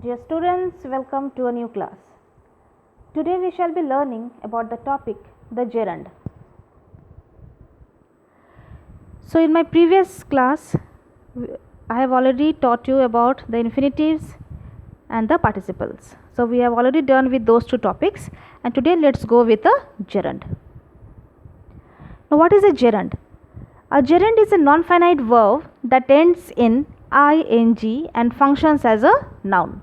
Dear students, welcome to a new class. Today we shall be learning about the topic the gerund. So in my previous class I have already taught you about the infinitives and the participles. So we have already done with those two topics, and today let's go with the gerund. Now what is a gerund? A gerund is a non-finite verb that ends in ing and functions as a noun.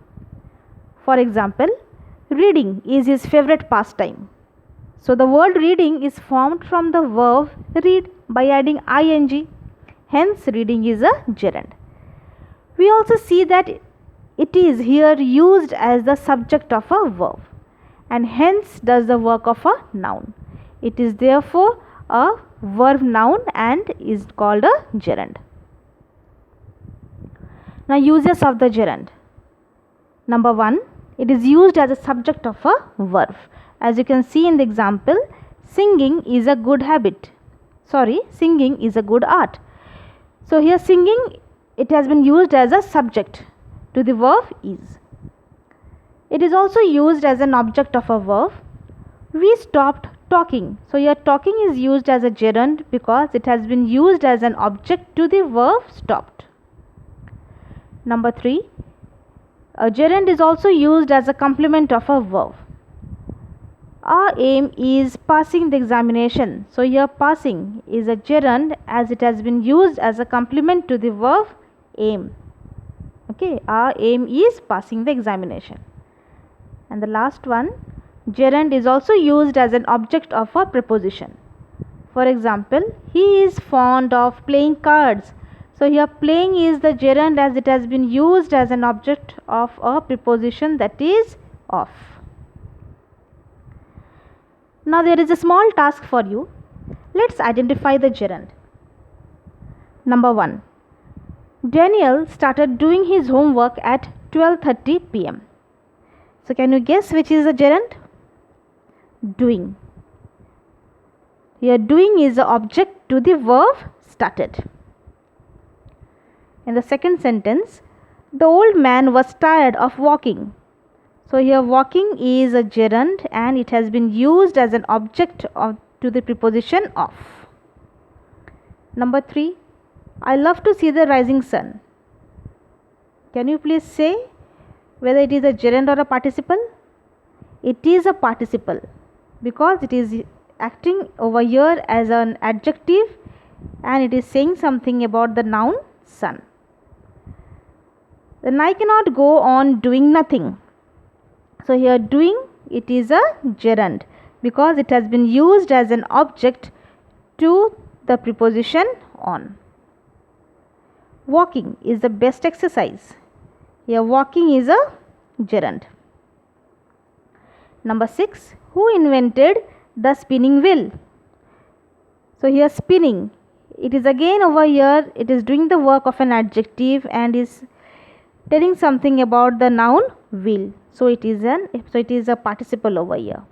For example, reading is his favorite pastime. So the word reading is formed from the verb read by adding ing. Hence reading is a gerund. We also see that it is here used as the subject of a verb and hence does the work of a noun. It is therefore a verb noun and is called a gerund. Now uses of the gerund. Number 1, it is used as a subject of a verb. As you can see in the example, singing is a good habit. Singing is a good art. So here singing, it has been used as a subject to the verb is. It is also used as an object of a verb. We stopped talking. So here talking is used as a gerund because it has been used as an object to the verb stopped. Number 3, a gerund is also used as a complement of a verb. Our aim is passing the examination. So here passing is a gerund as it has been used as a complement to the verb aim. Okay, our aim is passing the examination. And the last one, gerund is also used as an object of a preposition. For example, he is fond of playing cards. So here playing is the gerund as it has been used as an object of a preposition, that is of. Now there is a small task for you. Let's identify the gerund. Number 1. Daniel started doing his homework at 12:30 p.m. So can you guess which is the gerund? Doing. Here doing is the object to the verb started. In the second sentence, the old man was tired of walking. So here walking is a gerund and it has been used as an object to the preposition of. Number 3, I love to see the rising sun. Can you please say whether it is a gerund or a participle? It is a participle because it is acting over here as an adjective and it is saying something about the noun sun. Then I cannot go on doing nothing. So here doing, it is a gerund because it has been used as an object to the preposition on. Walking is the best exercise. Here walking is a gerund. Number 6, who invented the spinning wheel? So here spinning, it is again over here, it is doing the work of an adjective and is telling something about the noun wheel. So it is a participle over here.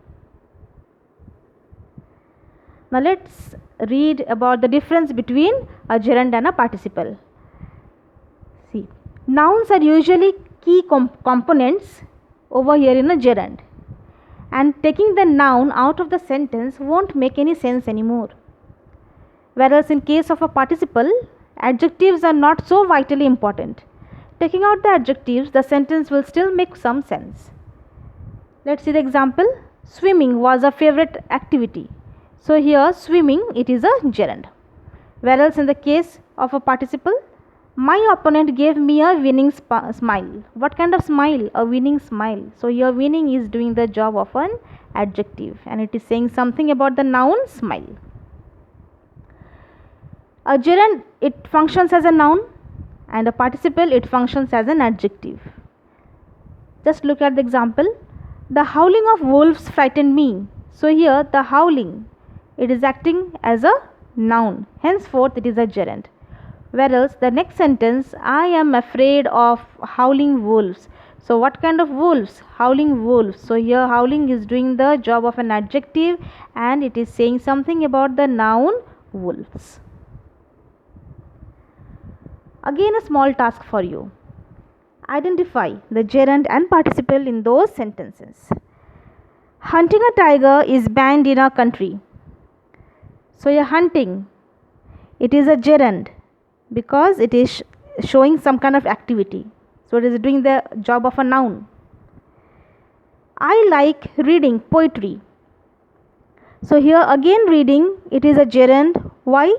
Now let's read about the difference between a gerund and a participle. See, nouns are usually key components over here in a gerund, and taking the noun out of the sentence won't make any sense anymore. Whereas in case of a participle, adjectives are not so vitally important. Taking out the adjectives, the sentence will still make some sense. Let's see the example. Swimming was a favorite activity. So here swimming, it is a gerund. Whereas in the case of a participle, my opponent gave me a winning smile. What kind of smile? A winning smile. So here winning is doing the job of an adjective and it is saying something about the noun smile. A gerund, it functions as a noun, and a participle, it functions as an adjective. Just look at the example. The howling of wolves frightened me. So here the howling, it is acting as a noun. Henceforth it is a gerund. Whereas the next sentence, I am afraid of howling wolves. So what kind of wolves? Howling wolves. So here howling is doing the job of an adjective and it is saying something about the noun wolves. Again a small task for you. Identify the gerund and participle in those sentences. Hunting a tiger is banned in our country. So you're hunting. It is a gerund because it is showing some kind of activity. So it is doing the job of a noun. I like reading poetry. So here again reading, it is a gerund. Why?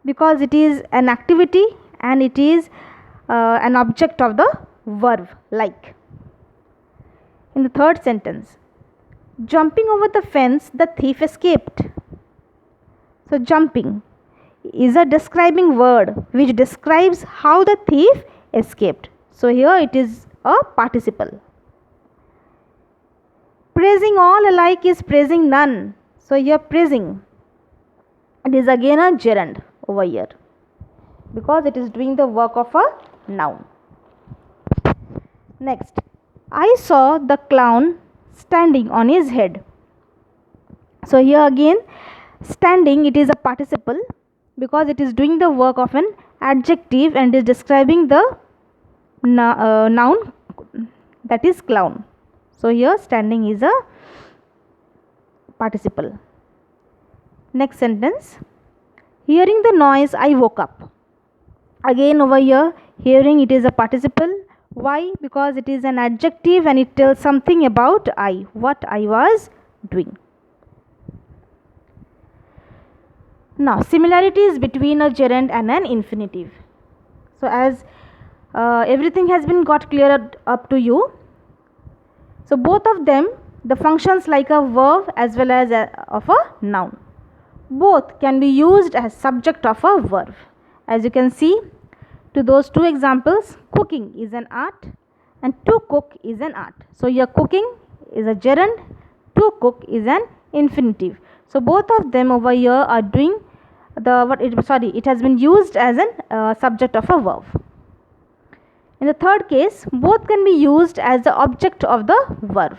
Because it is an activity and it is an object of the verb like. In the third sentence, jumping over the fence, the thief escaped. So jumping is a describing word which describes how the thief escaped. So here it is a participle. Praising all alike is praising none. So here praising, it is again a gerund over here because it is doing the work of a noun. Next, I saw the clown standing on his head. So here again standing, it is a participle because it is doing the work of an adjective and is describing the noun, that is clown. So here standing is a participle. Next sentence, hearing the noise I woke up. Again over here hearing, it is a participle. Why? Because it is an adjective and it tells something about I, what I was doing. Now similarities between a gerund and an infinitive. So as everything has been got cleared up to you. So both of them, the functions like a verb as well as of a noun. Both can be used as subject of a verb. As you can see to those two examples, cooking is an art and to cook is an art. So here cooking is a gerund, to cook is an infinitive. So both of them over here are doing it has been used as an subject of a verb. In the third case, both can be used as the object of the verb.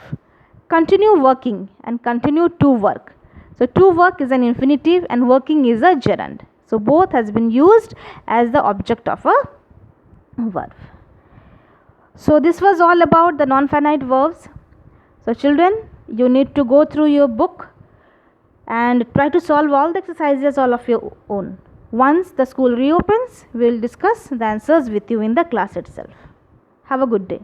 Continue working and continue to work. So to work is an infinitive and working is a gerund. So both has been used as the object of a verb. So this was all about the non-finite verbs. So children, you need to go through your book and try to solve all the exercises all of your own. Once the school reopens, we will discuss the answers with you in the class itself. Have a good day.